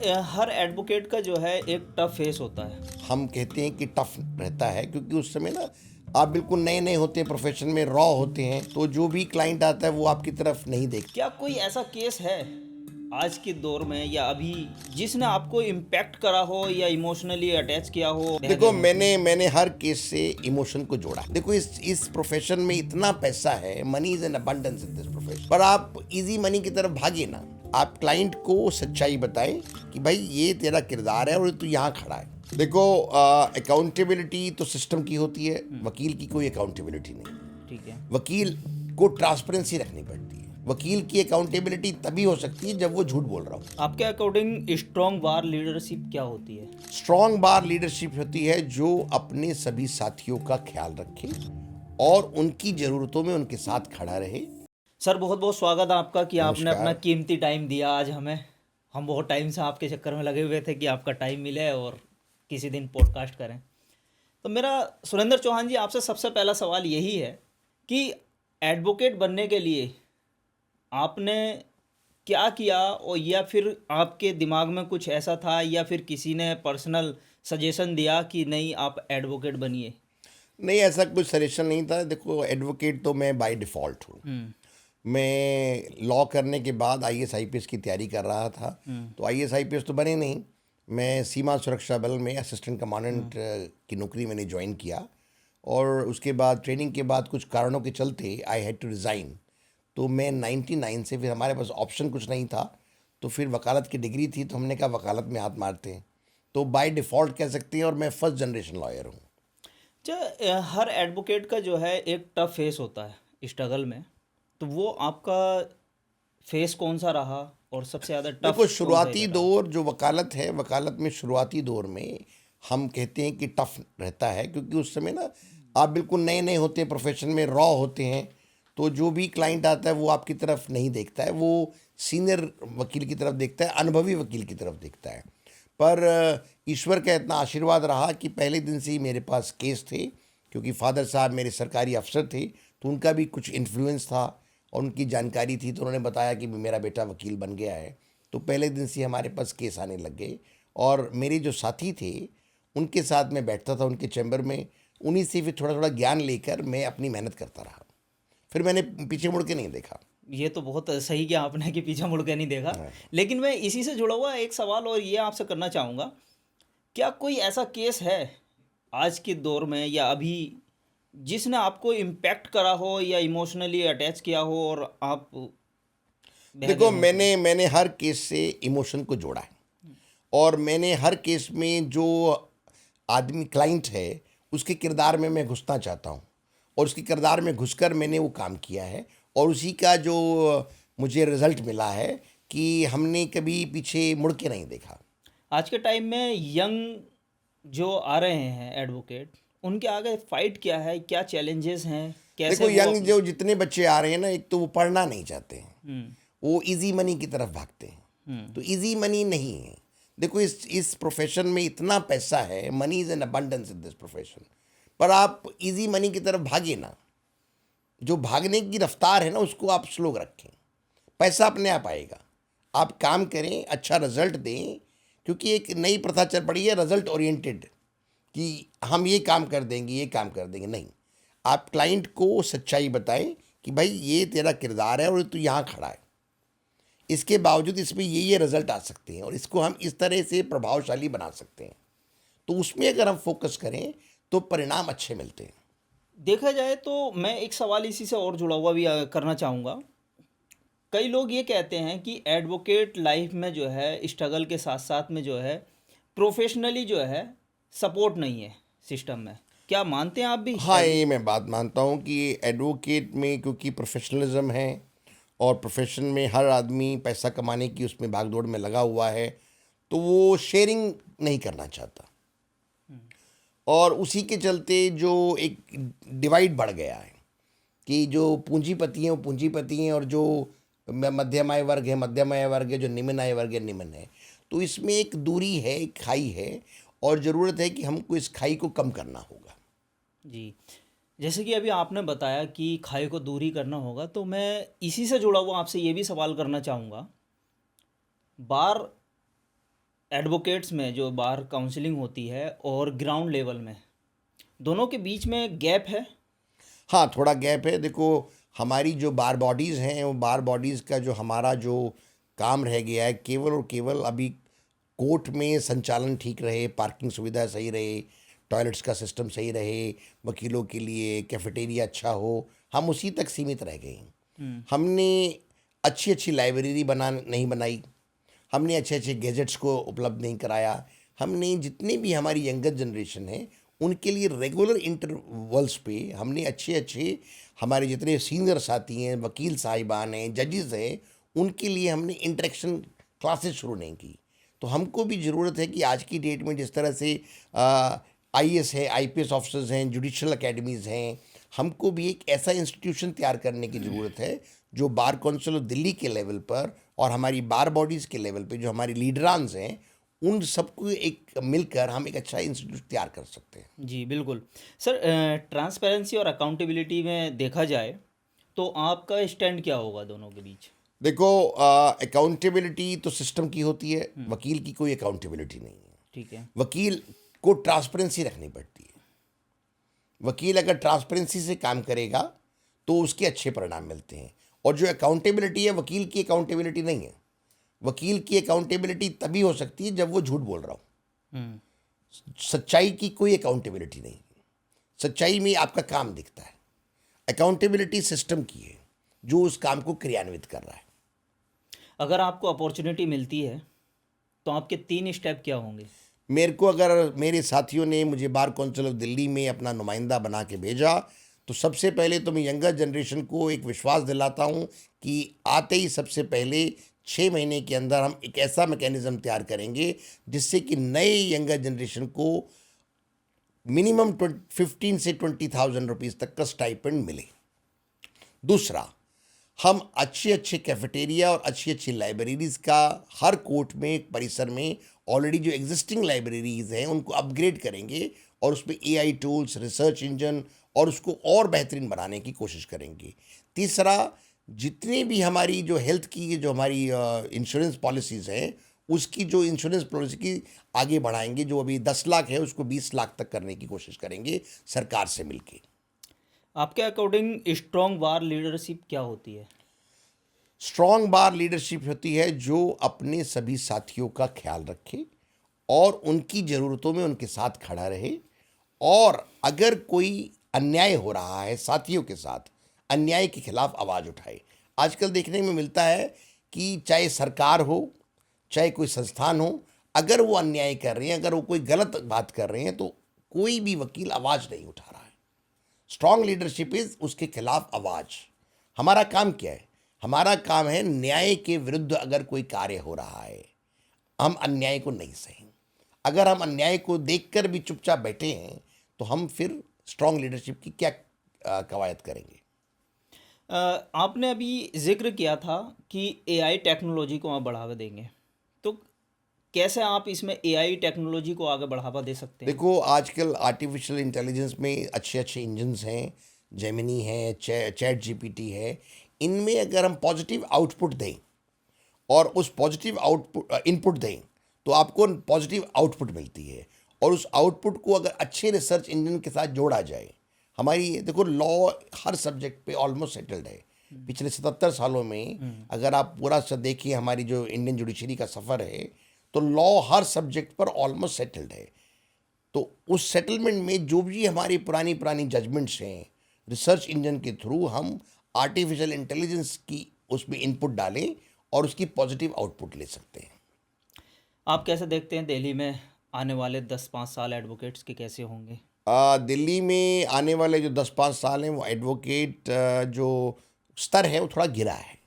हर advocate का जो है एक टफ फेस होता है। हम कहते हैं कि टफ रहता है क्योंकि उस समय ना आप बिल्कुल नए नए होते हैं, प्रोफेशन में रॉ होते हैं, तो जो भी क्लाइंट आता है वो आपकी तरफ नहीं देखता। क्या कोई ऐसा केस है आज के दौर में या अभी जिसने आपको इम्पैक्ट करा हो या इमोशनली अटैच किया हो? देखो, मैंने हर केस से इमोशन को जोड़ा। देखो, इस प्रोफेशन में इतना पैसा है, money is an abundance in this profession, पर आप इजी मनी की तरफ भागे ना। आप क्लाइंट को सच्चाई बताएं कि भाई ये तेरा किरदार है और तू यहाँ खड़ा है। देखो, अकाउंटेबिलिटी तो सिस्टम की होती है, वकील की कोई अकाउंटेबिलिटी नहीं। ठीक है। वकील को ट्रांसपेरेंसी रखनी पड़ती है। वकील की अकाउंटेबिलिटी तभी हो सकती है जब वो झूठ बोल रहा हो। आपके अकॉर्डिंग स्ट्रॉन्ग बार लीडरशिप क्या होती है? स्ट्रॉन्ग बार लीडरशिप होती है जो अपने सभी साथियों का ख्याल रखे और उनकी जरूरतों में उनके साथ खड़ा रहे। सर, बहुत बहुत स्वागत है आपका कि आपने नमस्कार। अपना कीमती टाइम दिया आज हमें। हम बहुत टाइम से आपके चक्कर में लगे हुए थे कि आपका टाइम मिले और किसी दिन पॉडकास्ट करें। तो मेरा सुरेंद्र चौहान जी आपसे सबसे पहला सवाल यही है कि एडवोकेट बनने के लिए आपने क्या किया, और या फिर आपके दिमाग में कुछ ऐसा था या फिर किसी ने पर्सनल सजेशन दिया कि नहीं आप एडवोकेट बनिए? नहीं, ऐसा कुछ सजेशन नहीं था। देखो, एडवोकेट तो मैं बाय डिफ़ॉल्ट हूँ। मैं लॉ करने के बाद आईएएस आईपीएस की तैयारी कर रहा था, तो आईएएस आईपीएस तो बने नहीं। मैं सीमा सुरक्षा बल में असिस्टेंट कमांडेंट की नौकरी मैंने ज्वाइन किया, और उसके बाद ट्रेनिंग के बाद कुछ कारणों के चलते आई हैड टू रिज़ाइन। तो मैं 99 से, फिर हमारे पास ऑप्शन कुछ नहीं था, तो फिर वकालत की डिग्री थी, तो हमने कहा वकालत में हाथ मारते हैं। तो बाय डिफ़ॉल्ट कह सकते हैं, और मैं फर्स्ट जनरेशन लॉयर हूँ। अच्छा, हर एडवोकेट का जो है एक टफ फेस होता है स्ट्रगल में, तो वो आपका फेस कौन सा रहा और सबसे ज़्यादा टफ देखो, कौन सा शुरुआती रहा? दौर जो वकालत है, वकालत में शुरुआती दौर में हम कहते हैं कि टफ रहता है क्योंकि उस समय ना आप बिल्कुल नए नए होते हैं, प्रोफेशन में रॉ होते हैं, तो जो भी क्लाइंट आता है वो आपकी तरफ नहीं देखता है, वो सीनियर वकील की तरफ देखता है, अनुभवी वकील की तरफ देखता है। पर ईश्वर का इतना आशीर्वाद रहा कि पहले दिन से ही मेरे पास केस थे, क्योंकि फादर साहब मेरे सरकारी अफसर थे, तो उनका भी कुछ इन्फ्लुएंस था और उनकी जानकारी थी, तो उन्होंने बताया कि मेरा बेटा वकील बन गया है। तो पहले दिन से हमारे पास केस आने लग गए, और मेरे जो साथी थे उनके साथ मैं बैठता था उनके चैम्बर में, उन्हीं से फिर थोड़ा थोड़ा ज्ञान लेकर मैं अपनी मेहनत करता रहा। फिर मैंने पीछे मुड़ के नहीं देखा। ये तो बहुत सही किया आपने कि पीछे मुड़ के नहीं देखा। हाँ। लेकिन मैं इसी से जुड़ा हुआ एक सवाल और ये आपसे करना चाहूँगा, क्या कोई ऐसा केस है आज के दौर में या अभी जिसने आपको इम्पैक्ट करा हो या इमोशनली अटैच किया हो और आप बह गए देखो, हों उसमें? मैंने हर केस से इमोशन को जोड़ा है, और मैंने हर केस में जो आदमी क्लाइंट है उसके किरदार में मैं घुसना चाहता हूँ, और उसके किरदार में घुसकर मैंने वो काम किया है, और उसी का जो मुझे रिजल्ट मिला है कि हमने कभी पीछे मुड़ के नहीं देखा। आज के टाइम में यंग जो आ रहे हैं एडवोकेट, उनके आगे फाइट क्या है, क्या चैलेंजेस हैं, कैसे देखो, वो यंग जो जितने बच्चे आ रहे हैं ना, एक तो वो पढ़ना नहीं चाहते हैं, वो इजी मनी की तरफ भागते हैं। तो इजी मनी नहीं है। देखो, इस प्रोफेशन में इतना पैसा है, money is an abundance in this profession, पर आप इजी मनी की तरफ भागे ना। जो भागने की रफ्तार है ना, उसको आप स्लो रखें। पैसा अपने आप आएगा। आप काम करें, अच्छा रिजल्ट दें, क्योंकि एक नई प्रथा चल पड़ी है रिजल्ट ओरिएंटेड, कि हम ये काम कर देंगे, ये काम कर देंगे। नहीं, आप क्लाइंट को सच्चाई बताएं कि भाई ये तेरा किरदार है और तू यहाँ खड़ा है, इसके बावजूद इसमें ये रिजल्ट आ सकते हैं, और इसको हम इस तरह से प्रभावशाली बना सकते हैं। तो उसमें अगर हम फोकस करें तो परिणाम अच्छे मिलते हैं। देखा जाए तो मैं एक सवाल इसी से और जुड़ा हुआ भी करना चाहूँगा। कई लोग ये कहते हैं कि एडवोकेट लाइफ में जो है स्ट्रगल के साथ साथ में जो है प्रोफेशनली जो है सपोर्ट नहीं है सिस्टम में। क्या मानते हैं आप भी? हाँ, ये मैं बात मानता हूँ कि एडवोकेट में क्योंकि प्रोफेशनलिज्म है, और प्रोफेशन में हर आदमी पैसा कमाने की उसमें भागदौड़ में लगा हुआ है, तो वो शेयरिंग नहीं करना चाहता, और उसी के चलते जो एक डिवाइड बढ़ गया है कि जो पूंजीपति हैं वो पूंजीपति हैं, और जो मध्यम आय वर्ग है मध्यम आय वर्ग है, जो निम्न आय वर्ग है निम्न है। तो इसमें एक दूरी है, एक खाई है, और ज़रूरत है कि हमको इस खाई को कम करना होगा। जी, जैसे कि अभी आपने बताया कि खाई को दूरी करना होगा, तो मैं इसी से जुड़ा हुआ आपसे ये भी सवाल करना चाहूँगा। बार एडवोकेट्स में जो बार काउंसलिंग होती है और ग्राउंड लेवल में, दोनों के बीच में गैप है? हाँ, थोड़ा गैप है। देखो, हमारी जो बार बॉडीज़ हैं, वो बार बॉडीज़ का जो हमारा जो काम रह गया है, केवल और केवल अभी कोर्ट में संचालन ठीक रहे, पार्किंग सुविधा सही रहे, टॉयलेट्स का सिस्टम सही रहे, वकीलों के लिए कैफेटेरिया अच्छा हो, हम उसी तक सीमित रह गए हैं। हमने अच्छी अच्छी लाइब्रेरी नहीं बनाई, हमने अच्छे अच्छे गैजेट्स को उपलब्ध नहीं कराया, हमने जितने भी हमारी यंगर जनरेशन है उनके लिए रेगुलर इंटरवल्स पे हमने अच्छे अच्छे हमारे जितने सीनियर साथी हैं, वकील साहिबान हैं, जजेस हैं, उनके लिए हमने इंटरेक्शन क्लासेस शुरू नहीं की। तो हमको भी ज़रूरत है कि आज की डेट में जिस तरह से आईएएस है, आईपीएस ऑफिसर्स हैं, जुडिशल अकेडमीज़ हैं, हमको भी एक ऐसा इंस्टीट्यूशन तैयार करने की ज़रूरत है जो बार काउंसिल ऑफ दिल्ली के लेवल पर और हमारी बार बॉडीज़ के लेवल पे जो हमारी लीडरान्स हैं, उन सबको एक मिलकर हम एक अच्छा इंस्टीट्यूट तैयार कर सकते हैं। जी बिल्कुल। सर, ट्रांसपेरेंसी और अकाउंटेबिलिटी में देखा जाए तो आपका स्टैंड क्या होगा दोनों के बीच? देखो, अकाउंटेबिलिटी तो सिस्टम की होती है, वकील की कोई अकाउंटेबिलिटी नहीं है। ठीक है। वकील को ट्रांसपेरेंसी रखनी पड़ती है। वकील अगर ट्रांसपेरेंसी से काम करेगा तो उसके अच्छे परिणाम मिलते हैं। और जो अकाउंटेबिलिटी है, वकील की अकाउंटेबिलिटी नहीं है। वकील की अकाउंटेबिलिटी तभी हो सकती है जब वो झूठ बोल रहा हो। सच्चाई की कोई अकाउंटेबिलिटी नहीं है। सच्चाई में आपका काम दिखता है। अकाउंटेबिलिटी सिस्टम की है जो उस काम को क्रियान्वित कर रहा है। अगर आपको अपॉर्चुनिटी मिलती है तो आपके 3 स्टेप क्या होंगे? अगर मेरे साथियों ने मुझे बार काउंसिल ऑफ दिल्ली में अपना नुमाइंदा बना के भेजा, तो सबसे पहले तो मैं यंगर जनरेशन को एक विश्वास दिलाता हूं कि आते ही सबसे पहले 6 महीने के अंदर हम एक ऐसा मैकेनिज्म तैयार करेंगे जिससे कि नए यंगर जनरेशन को मिनिमम 15 से 20,000 रुपीज़ तक का स्टाइपेंड मिले। दूसरा, हम अच्छे अच्छे कैफेटेरिया और अच्छी अच्छी लाइब्रेरीज़ का हर कोर्ट में, परिसर में ऑलरेडी जो एग्जिस्टिंग लाइब्रेरीज़ हैं उनको अपग्रेड करेंगे और उसमें एआई टूल्स, रिसर्च इंजन और उसको और बेहतरीन बनाने की कोशिश करेंगे। तीसरा, जितने भी हमारी जो हेल्थ की जो हमारी इंश्योरेंस पॉलिसीज़ हैं, उसकी जो इंश्योरेंस पॉलिसी की आगे बढ़ाएंगे। जो अभी 10 लाख है उसको 20 लाख तक करने की कोशिश करेंगे सरकार से मिलके। आपके अकॉर्डिंग स्ट्रॉन्ग बार लीडरशिप क्या होती है? स्ट्रॉन्ग बार लीडरशिप होती है जो अपने सभी साथियों का ख्याल रखे और उनकी ज़रूरतों में उनके साथ खड़ा रहे, और अगर कोई अन्याय हो रहा है साथियों के साथ, अन्याय के खिलाफ आवाज़ उठाए। आजकल देखने में मिलता है कि चाहे सरकार हो, चाहे कोई संस्थान हो, अगर वो अन्याय कर रहे हैं, अगर वो कोई गलत बात कर रहे हैं, तो कोई भी वकील आवाज़ नहीं उठा रहा है। स्ट्रॉन्ग लीडरशिप इज उसके खिलाफ आवाज़। हमारा काम क्या है? हमारा काम है न्याय के विरुद्ध अगर कोई कार्य हो रहा है, हम अन्याय को नहीं सहेंगे। अगर हम अन्याय को देखकर भी चुपचाप बैठे हैं तो हम फिर स्ट्रॉन्ग लीडरशिप की क्या कवायद करेंगे? आपने अभी जिक्र किया था कि एआई टेक्नोलॉजी को आप बढ़ावा देंगे, तो कैसे आप इसमें एआई टेक्नोलॉजी को आगे बढ़ावा दे सकते हैं? देखो, आजकल आर्टिफिशियल इंटेलिजेंस में अच्छे अच्छे इंजन्स हैं, जेमिनी है, चैट जीपीटी है। इनमें अगर हम पॉजिटिव आउटपुट दें और उस पॉजिटिव आउटपुट इनपुट दें तो आपको पॉजिटिव आउटपुट मिलती है। और उस आउटपुट को अगर अच्छे रिसर्च इंजन के साथ जोड़ा जाए, हमारी देखो लॉ हर सब्जेक्ट पे ऑलमोस्ट सेटल्ड है। पिछले 77 सालों में अगर आप पूरा देखिए हमारी जो इंडियन जुडिशरी का सफ़र है, तो लॉ हर सब्जेक्ट पर ऑलमोस्ट सेटल्ड है। तो उस सेटलमेंट में जो भी हमारी पुरानी पुरानी जजमेंट्स हैं, रिसर्च इंजन के थ्रू हम आर्टिफिशियल इंटेलिजेंस की उसमें इनपुट डालें और उसकी पॉजिटिव आउटपुट ले सकते हैं। आप कैसे देखते हैं दिल्ली में आने वाले 10-5 साल एडवोकेट्स के कैसे होंगे? दिल्ली में आने वाले जो 10-5 साल हैं वो एडवोकेट जो स्तर है वो थोड़ा गिरा है,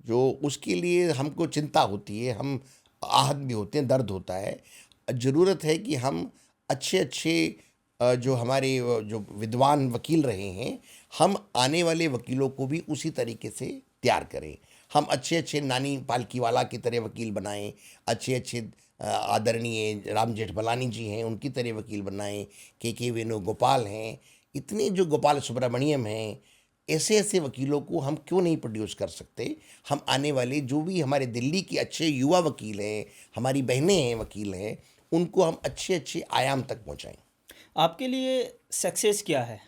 जो उसके लिए हमको चिंता होती है, हम आहत भी होते हैं, दर्द होता है। ज़रूरत है कि हम अच्छे अच्छे जो हमारे जो विद्वान वकील रहे हैं, हम आने वाले वकीलों को भी उसी तरीके से तैयार करें। हम अच्छे अच्छे नानी पालकीवाला की तरह वकील बनाएं, अच्छे अच्छे आदरणीय राम जेठमलानी जी हैं उनकी तरह वकील बनाएं, के वेणुगोपाल हैं, इतने जो गोपाल सुब्रमण्यम हैं, ऐसे ऐसे वकीलों को हम क्यों नहीं प्रोड्यूस कर सकते? हम आने वाले जो भी हमारे दिल्ली के अच्छे युवा वकील हैं, हमारी बहनें हैं वकील हैं, उनको हम अच्छे अच्छे आयाम तक पहुंचाएं। आपके लिए सक्सेस क्या है?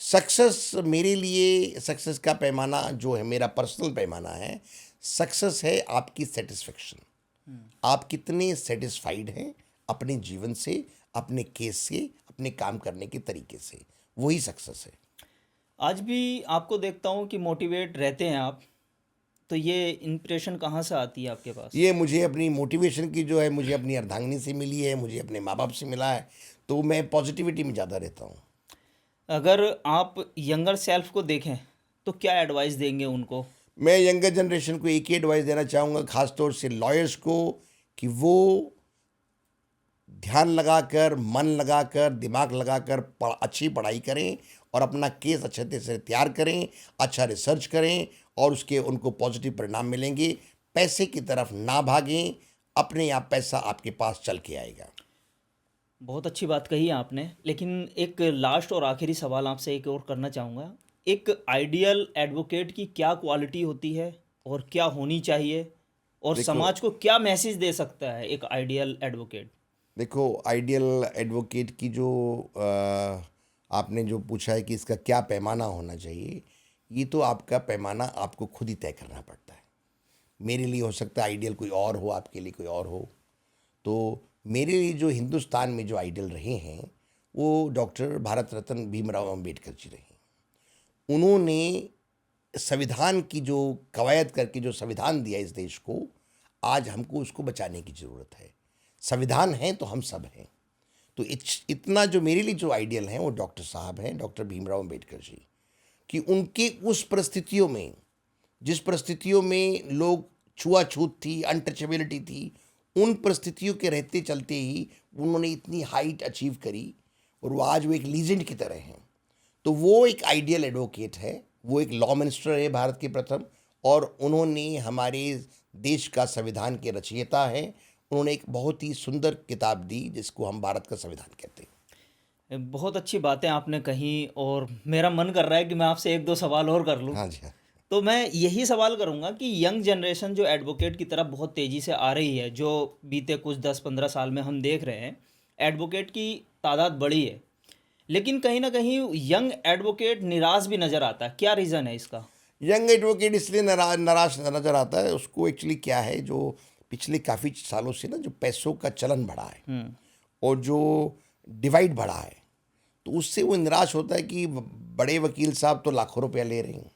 सक्सेस मेरे लिए, सक्सेस का पैमाना जो है, मेरा पर्सनल पैमाना है, सक्सेस है आपकी सेटिस्फेक्शन। आप कितने सेटिस्फाइड हैं अपने जीवन से, अपने केस से, अपने काम करने के तरीके से, वही सक्सेस है। आज भी आपको देखता हूँ कि मोटिवेट रहते हैं आप, तो ये इंस्पिरेशन कहाँ से आती है आपके पास? ये मुझे अपनी मोटिवेशन की जो है, मुझे अपनी अर्धांगिनी से मिली है, मुझे अपने माँ बाप से मिला है, तो मैं पॉजिटिविटी में ज़्यादा रहता हूँ। अगर आप यंगर सेल्फ को देखें तो क्या एडवाइस देंगे उनको? मैं यंगर जनरेशन को एक ही एडवाइस देना चाहूँगा, ख़ासतौर से लॉयर्स को, कि वो ध्यान लगाकर, मन लगाकर, दिमाग लगाकर अच्छी पढ़ाई करें और अपना केस अच्छे से तैयार करें, अच्छा रिसर्च करें और उसके उनको पॉजिटिव परिणाम मिलेंगे। पैसे की तरफ ना भागें, अपने आप पैसा आपके पास चल के आएगा। बहुत अच्छी बात कही आपने, लेकिन एक लास्ट और आखिरी सवाल आपसे एक और करना चाहूँगा। एक आइडियल एडवोकेट की क्या क्वालिटी होती है और क्या होनी चाहिए, और देखो समाज को क्या मैसेज दे सकता है एक आइडियल एडवोकेट? देखो आइडियल एडवोकेट की जो आपने जो पूछा है कि इसका क्या पैमाना होना चाहिए, ये तो आपका पैमाना आपको खुद ही तय करना पड़ता है। मेरे लिए हो सकता है आइडियल कोई और हो, आपके लिए कोई और हो। तो मेरे लिए जो हिंदुस्तान में जो आइडियल रहे हैं, वो डॉक्टर भारत रत्न भीमराव अंबेडकर जी रहे। उन्होंने संविधान की जो कवायद करके जो संविधान दिया इस देश को, आज हमको उसको बचाने की ज़रूरत है। संविधान है तो हम सब हैं। तो इतना जो मेरे लिए जो आइडियल हैं वो डॉक्टर साहब हैं, डॉक्टर भीमराव अंबेडकर जी, कि उनके उस परिस्थितियों में, जिस परिस्थितियों में लोग छुआछूत थी, अनटचेबिलिटी थी, उन परिस्थितियों के रहते चलते ही उन्होंने इतनी हाइट अचीव करी और वो आज वो एक लीजेंड की तरह हैं। तो वो एक आइडियल एडवोकेट है, वो एक लॉ मिनिस्टर है भारत के प्रथम, और उन्होंने हमारे देश का संविधान के रचयिता हैं। उन्होंने एक बहुत ही सुंदर किताब दी जिसको हम भारत का संविधान कहते हैं। बहुत अच्छी बातें आपने कही, और मेरा मन कर रहा है कि मैं आपसे एक दो सवाल और कर लूं। हाँ जी, हाँ। तो मैं यही सवाल करूंगा कि यंग जनरेशन जो एडवोकेट की तरफ बहुत तेज़ी से आ रही है, जो बीते कुछ 10-15 साल में हम देख रहे हैं, एडवोकेट की तादाद बढ़ी है, लेकिन कहीं ना कहीं यंग एडवोकेट निराश भी नज़र आता है। क्या रीज़न है इसका? यंग एडवोकेट इसलिए नाराज नज़र आता है, उसको एक्चुअली क्या है, जो पिछले काफ़ी सालों से ना जो पैसों का चलन बढ़ा है और जो डिवाइड बढ़ा है, तो उससे वो निराश होता है कि बड़े वकील साहब तो लाखों रुपया ले रहे हैं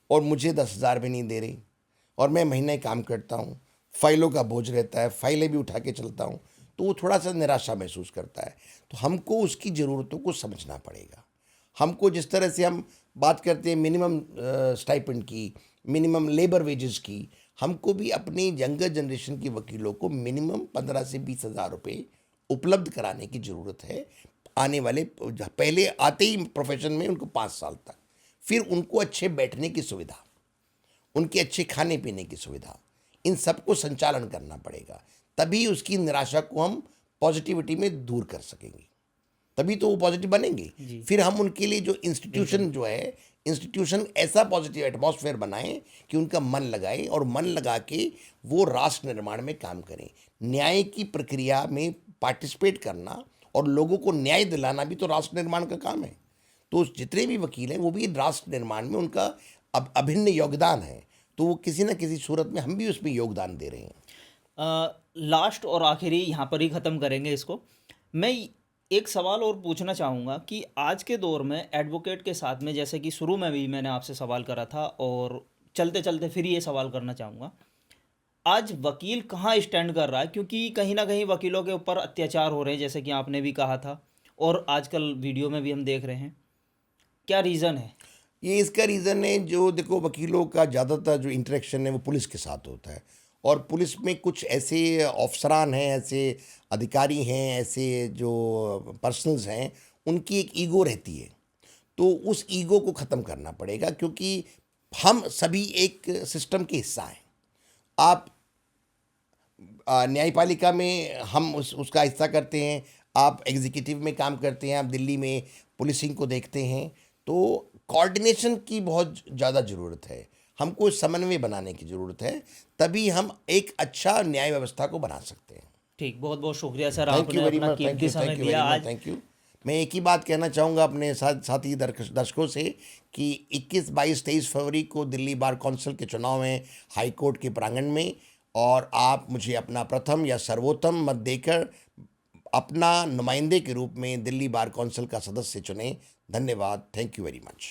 और मुझे 10,000 भी नहीं दे रही, और मैं महीने काम करता हूँ, फाइलों का बोझ रहता है, फाइलें भी उठा के चलता हूँ, तो वो थोड़ा सा निराशा महसूस करता है। तो हमको उसकी ज़रूरतों को समझना पड़ेगा। हमको जिस तरह से हम बात करते हैं मिनिमम स्टाइपेंड की, मिनिमम लेबर वेजेस की, हमको भी अपनी यंगर जनरेशन के वकीलों को मिनिमम 15 से 20,000 रुपये उपलब्ध कराने की ज़रूरत है। आने वाले, पहले आते ही प्रोफेशन में उनको 5 साल तक, फिर उनको अच्छे बैठने की सुविधा, उनके अच्छे खाने पीने की सुविधा, इन सबको संचालन करना पड़ेगा। तभी उसकी निराशा को हम पॉजिटिविटी में दूर कर सकेंगे, तभी तो वो पॉजिटिव बनेंगे। फिर हम उनके लिए जो इंस्टीट्यूशन जो है, इंस्टीट्यूशन ऐसा पॉजिटिव एटमॉस्फेयर बनाएं कि उनका मन लगाए, और मन लगा के वो राष्ट्र निर्माण में काम करें। न्याय की प्रक्रिया में पार्टिसिपेट करना और लोगों को न्याय दिलाना भी तो राष्ट्र निर्माण का काम है। तो जितने भी वकील हैं वो भी राष्ट्र निर्माण में उनका अभिन्न योगदान है। तो वो किसी न किसी सूरत में हम भी उसमें योगदान दे रहे हैं। लास्ट और आखिरी यहाँ पर ही ख़त्म करेंगे इसको। मैं एक सवाल और पूछना चाहूँगा कि आज के दौर में एडवोकेट के साथ में, जैसे कि शुरू में भी मैंने आपसे सवाल करा था और चलते चलते फिर ये सवाल करना चाहूँगा, आज वकील कहाँ स्टैंड कर रहा है? क्योंकि कहीं ना कहीं वकीलों के ऊपर अत्याचार हो रहे हैं, जैसे कि आपने भी कहा था, और आजकल वीडियो में भी हम देख रहे हैं। क्या रीज़न है? ये इसका रीज़न है, जो देखो वकीलों का ज़्यादातर जो इंटरेक्शन है वो पुलिस के साथ होता है, और पुलिस में कुछ ऐसे अफसरान हैं, ऐसे अधिकारी हैं, ऐसे जो पर्सनल्स हैं, उनकी एक ईगो रहती है। तो उस ईगो को ख़त्म करना पड़ेगा, क्योंकि हम सभी एक सिस्टम के हिस्सा हैं। आप न्यायपालिका में हम उसका हिस्सा करते हैं, आप एग्जीक्यूटिव में काम करते हैं, आप दिल्ली में पुलिसिंग को देखते हैं। तो कोऑर्डिनेशन की बहुत ज़्यादा ज़रूरत है, हमको समन्वय बनाने की ज़रूरत है, तभी हम एक अच्छा न्याय व्यवस्था को बना सकते हैं। ठीक, बहुत बहुत शुक्रिया सर, थैंक आपने यू वेरी अपना मच, थैंक कीमती यू, समय थैंक यू दिया वेरी मच, आज। Thank you. मैं एक ही बात कहना चाहूँगा अपने साथी दर्शकों से कि 21, 22, 23 फरवरी को दिल्ली बार कौंसिल के चुनाव हैं हाई कोर्ट के प्रांगण में, और आप मुझे अपना प्रथम या सर्वोत्तम मत देकर अपना नुमाइंदे के रूप में दिल्ली बार कौंसिल का सदस्य चुनें। धन्यवाद, थैंक यू वेरी मच।